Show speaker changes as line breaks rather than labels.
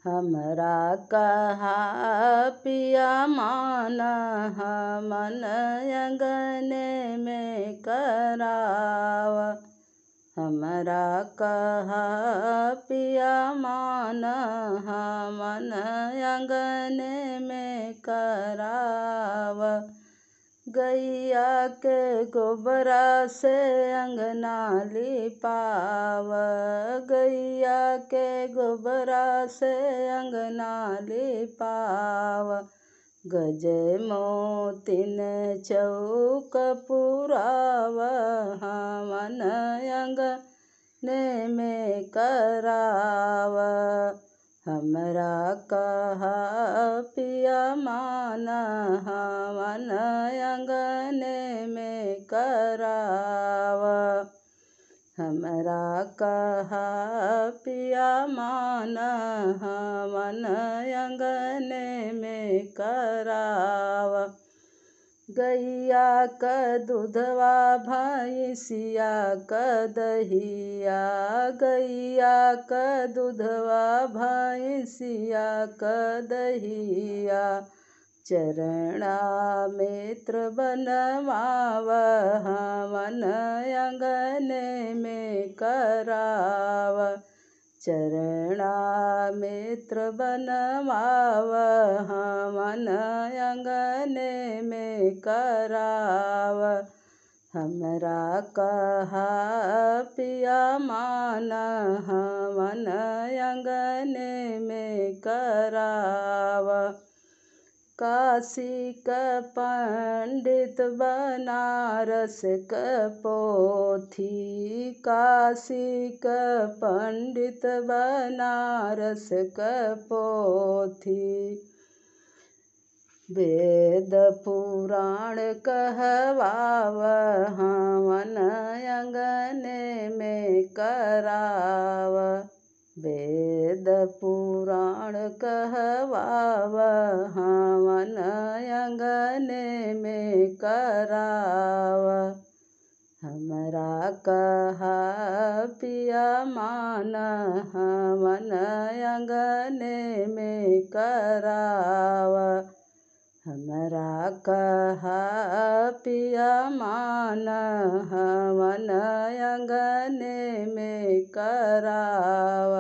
हमरा कहा पिया मान मन अंगने में कराव। हमरा कहा पिया मान मन अंगने में कराव। गैया के गोबरा से अंगना लिपाव। गैया के गोबरा से अंगना लिपाव। गजे मोतिन चौक पुराव मन अंगने में कराव। हमरा कहा पिया मान मन अंगने में कराव। हमरा कहा पिया मान मन अंगने में कराव। गैया क दूधवा भैंसिया क दहिया। गैया क दूधवा भैंसिया क दहिया। चरणामृत बनवाव मन अंगने में कराव। चरणामृत बनवाव मन अंगने में कराव। हमरा कहा पिया मान मन अंगने में कराव। काशी क पंडित बनारस क पोथी। काशी क पंडित बनारस क पोथी। वेद पुराण कहवाव मन अंगने में कराव। वेद पुराण कहवाव मन अंगने में कराव। हमरा कहा पिया मान मन अंगने में कराव। हमरा कहा पिया मान मन अंगने में कराव।